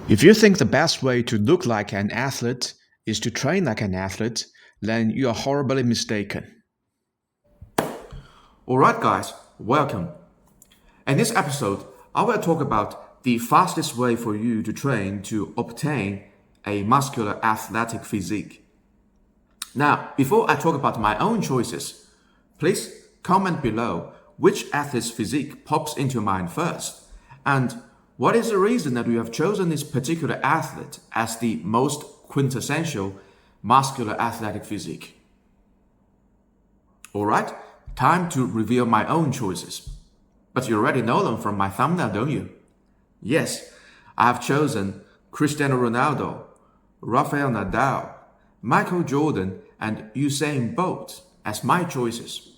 If you think the best way to look like an athlete is to train like an athlete, then you are horribly mistaken. Alright guys, welcome. In this episode, I will talk about the fastest way for you to train to obtain a muscular athletic physique. Now, before I talk about my own choices, please comment below which athlete's physique pops into your mind first, and what is the reason that you have chosen this particular athlete as the most quintessential muscular athletic physique. Alright, time to reveal my own choices. But you already know them from my thumbnail, don't you? Yes, I have chosen Cristiano Ronaldo, Rafael Nadal, Michael Jordan, and Usain Bolt as my choices.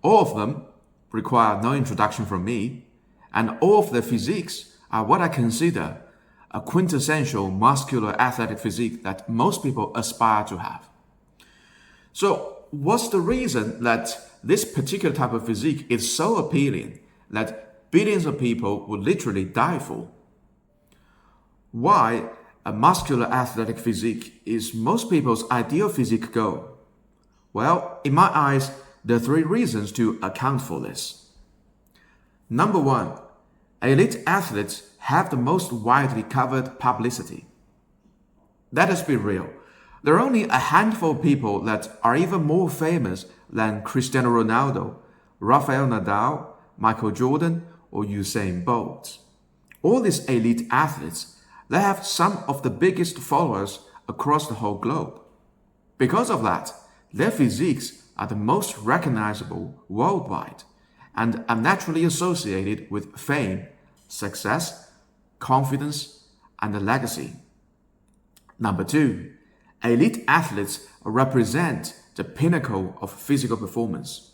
All of them require no introduction from me, and all of their physiques are what I consider a quintessential muscular athletic physique that most people aspire to have. So, what's the reason that this particular type of physique is so appealing that billions of people would literally die for? Why a muscular athletic physique is most people's ideal physique goal? Well, in my eyes, there are three reasons to account for this. Number one, elite athletes have the most widely covered publicity. Let us be real. There are only a handful of people that are even more famous than Cristiano Ronaldo, Rafael Nadal, Michael Jordan, or Usain Bolt. All these elite athletes, they have some of the biggest followers across the whole globe. Because of that, their physiques are the most recognizable worldwide and are naturally associated with fame, success, confidence, and a legacy. Number two, elite athletes represent the pinnacle of physical performance.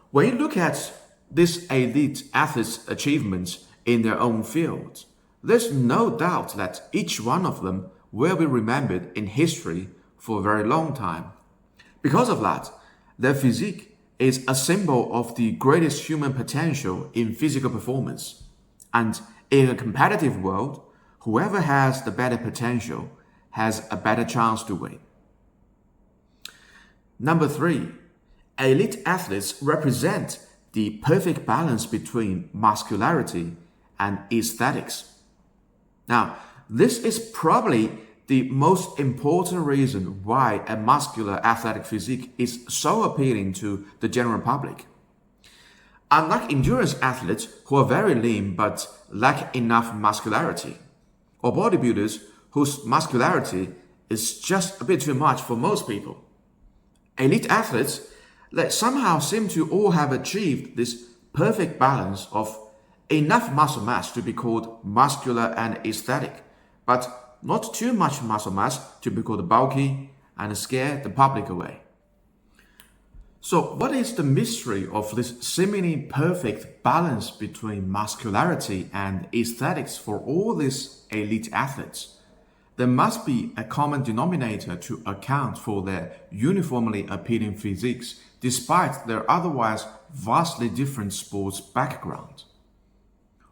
When you look at these elite athletes' achievements in their own field, there's no doubt that each one of them will be remembered in history for a very long time. Because of that, their physique is a symbol of the greatest human potential in physical performance. And in a competitive world, whoever has the better potential has a better chance to win. Number three, elite athletes represent the perfect balance between muscularity and aesthetics. Now, this is probably the most important reason why a muscular athletic physique is so appealing to the general public. Unlike endurance athletes who are very lean but lack enough muscularity, or bodybuilders whose muscularity is just a bit too much for most people, elite athletes that somehow seem to all have achieved this perfect balance of enough muscle mass to be called muscular and aesthetic, but not too much muscle mass to be called bulky and scare the public away. So, what is the mystery of this seemingly perfect balance between muscularity and aesthetics for all these elite athletes? There must be a common denominator to account for their uniformly appealing physiques, despite their otherwise vastly different sports background.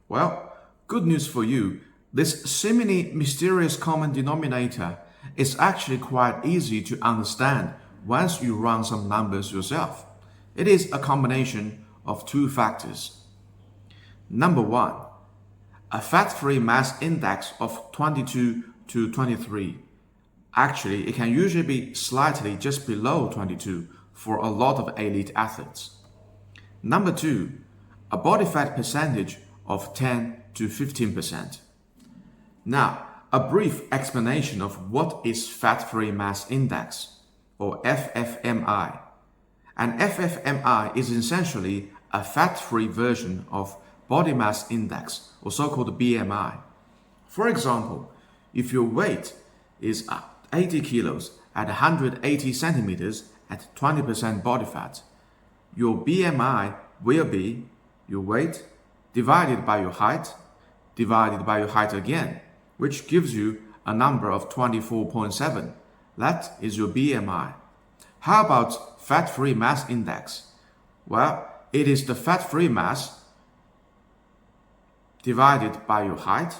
Well, good news for you. This seemingly mysterious common denominator is actually quite easy to understand once you run some numbers yourself. It is a combination of two factors. Number one, a fat-free mass index of 22 to 23. Actually, it can usually be slightly just below 22 for a lot of elite athletes. Number two, a body fat percentage of 10 to 15%. Now, a brief explanation of what is fat-free mass index, or FFMI. An FFMI is essentially a fat-free version of body mass index, or so-called BMI. For example, if your weight is 80 kilos at 180 centimeters at 20% body fat, your BMI will be your weight divided by your height again, which gives you a number of 24.7. That is your BMI. How about fat-free mass index? Well, it is the fat-free mass divided by your height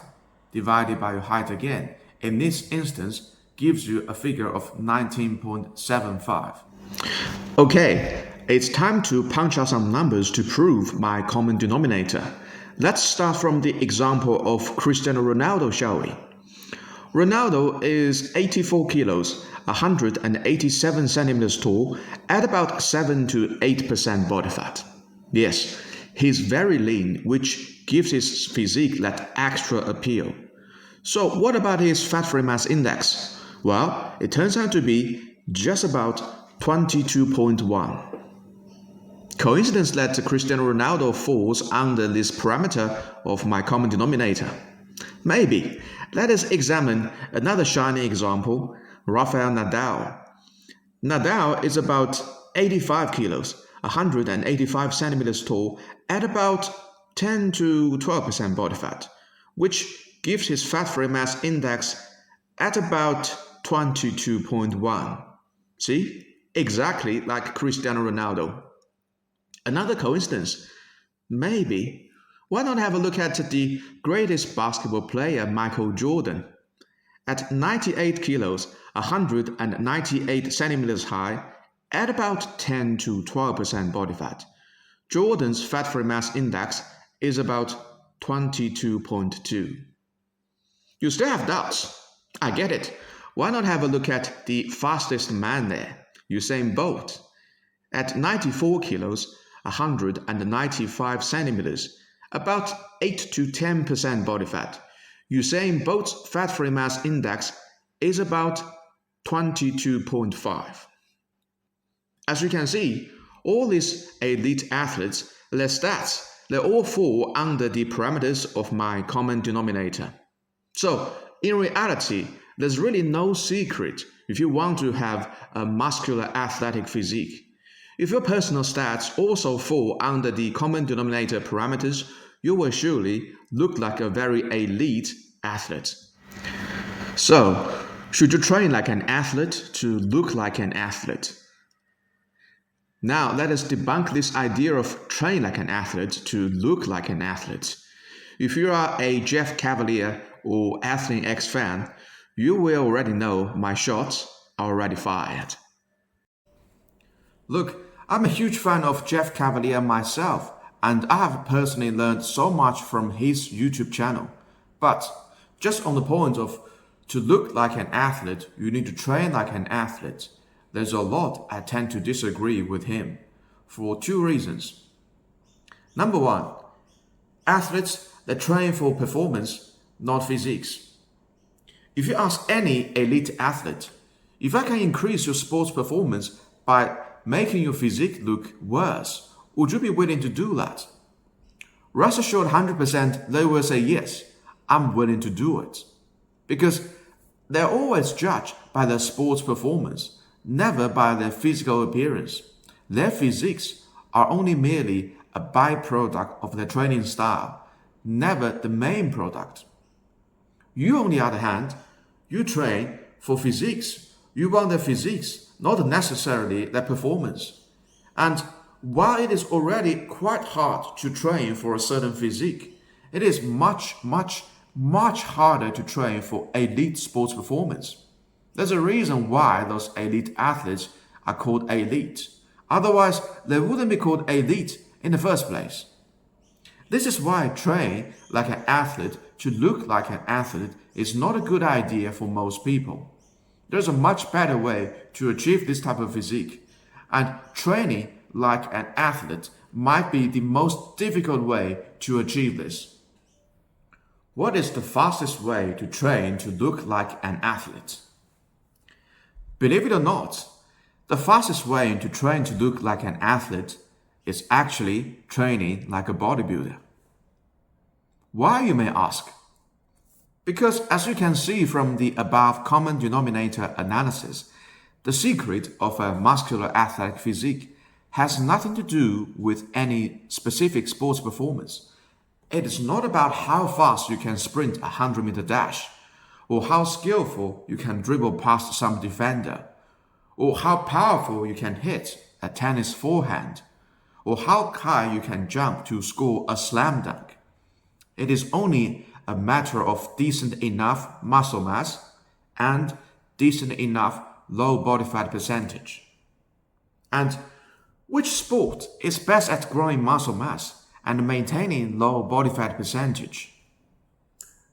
divided by your height again. In this instance, gives you a figure of 19.75. Okay, it's time to punch out some numbers to prove my common denominator. Let's start from the example of Cristiano Ronaldo, shall we? Ronaldo is 84 kilos, 187 centimeters tall, at about 7 to 8% body fat. Yes, he's very lean, which gives his physique that extra appeal. So what about his fat-free mass index? Well, it turns out to be just about 22.1. Coincidence that Cristiano Ronaldo falls under this parameter of my common denominator? Maybe. Let us examine another shining example, Rafael Nadal. Nadal is about 85 kilos, 185 centimeters tall, at about 10 to 12% body fat, which gives his fat-free mass index at about 22.1. See? Exactly like Cristiano Ronaldo. Another coincidence? Maybe. Why not have a look at the greatest basketball player, Michael Jordan? At 98 kilos, 198 centimeters high, at about 10 to 12% body fat, Jordan's fat-free mass index is about 22.2. You still have doubts? I get it. Why not have a look at the fastest man there, Usain Bolt? At 94 kilos, 195 centimeters, about 8 to 10% body fat, Usain Bolt's fat-free mass index is about 22.5. As you can see, all these elite athletes, their stats, they all fall under the parameters of my common denominator. So, in reality, there's really no secret if you want to have a muscular athletic physique. If your personal stats also fall under the common denominator parameters, you will surely look like a very elite athlete. So, should you train like an athlete to look like an athlete? Now, let us debunk this idea of train like an athlete to look like an athlete. If you are a Jeff Cavalier or ATHLEAN-X fan, you will already know my shots are already fired. Look, I'm a huge fan of Jeff Cavalier myself, and I have personally learned so much from his YouTube channel. But just on the point of to look like an athlete, you need to train like an athlete. There's a lot I tend to disagree with him for two reasons. Number one, athletes that train for performance, not physiques. If you ask any elite athlete, if I can increase your sports performance by making your physique look worse, would you be willing to do that? Rest assured 100% they will say yes, I'm willing to do it. Because they're always judged by their sports performance, never by their physical appearance. Their physiques are only merely a byproduct of their training style, never the main product. You, on the other hand, you train for physiques. You want their physiques, not necessarily their performance. And while it is already quite hard to train for a certain physique, it is much harder to train for elite sports performance. There's a reason why those elite athletes are called elite. Otherwise, they wouldn't be called elite in the first place. This is why training like an athlete to look like an athlete is not a good idea for most people. There's a much better way to achieve this type of physique, and training like an athlete might be the most difficult way to achieve this. What is the fastest way to train to look like an athlete? Believe it or not, the fastest way to train to look like an athlete is actually training like a bodybuilder. Why, you may ask? Because as you can see from the above common denominator analysis, the secret of a muscular athletic physique has nothing to do with any specific sports performance. It is not about how fast you can sprint a 100-meter dash, or how skillful you can dribble past some defender, or how powerful you can hit a tennis forehand, or how high you can jump to score a slam dunk. It is only a matter of decent enough muscle mass and decent enough low body fat percentage. And which sport is best at growing muscle mass and maintaining low body fat percentage?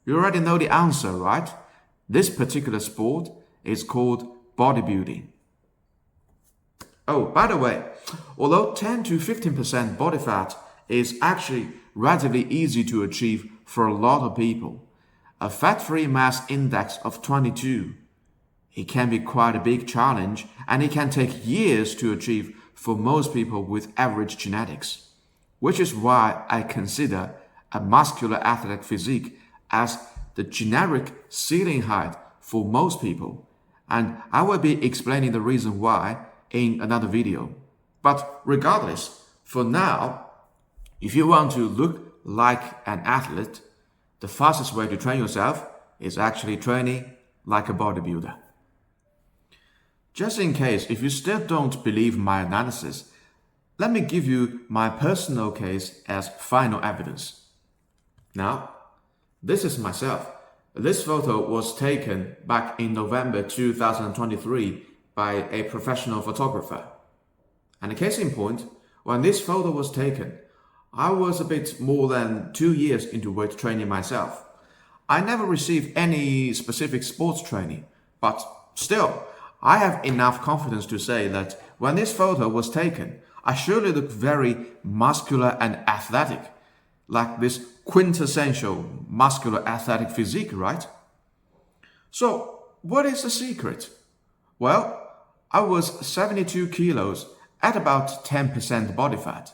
You already know the answer, right? This particular sport is called bodybuilding. Oh, by the way, although 10 to 15% body fat is actually relatively easy to achieve for a lot of people, a fat-free mass index of 22, it can be quite a big challenge and it can take years to achieve for most people with average genetics, which is why I consider a muscular athletic physique as the generic ceiling height for most people, and I will be explaining the reason why in another video. But regardless, for now, if you want to look like an athlete, the fastest way to train yourself is actually training like a bodybuilder. Just in case if you still don't believe my analysis, let me give you my personal case as final evidence. Now, this is myself. This photo was taken back in November 2023 by a professional photographer. And a case in point, when this photo was taken, I was a bit more than 2 years into weight training myself. I never received any specific sports training, but still, I have enough confidence to say that when this photo was taken, I surely looked very muscular and athletic, like this quintessential muscular athletic physique, right? So, what is the secret? Well, I was 72 kilos at about 10% body fat,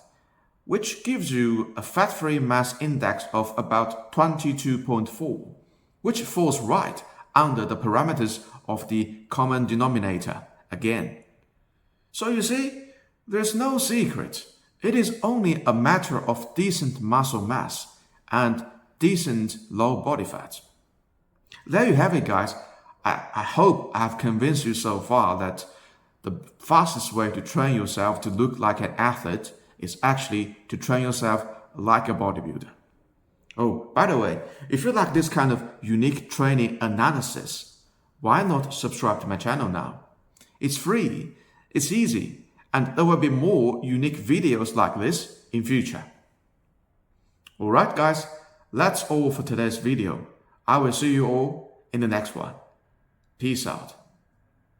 which gives you a fat-free mass index of about 22.4, which falls right under the parameters of the common denominator again. So you see, there's no secret. It is only a matter of decent muscle mass and decent low body fat. There you have it, guys. I hope I've convinced you so far that the fastest way to train yourself to look like an athlete is actually to train yourself like a bodybuilder. Oh, by the way, if you like this kind of unique training analysis, why not subscribe to my channel now? It's free, it's easy, and there will be more unique videos like this in future. Alright guys, that's all for today's video. I will see you all in the next one. Peace out.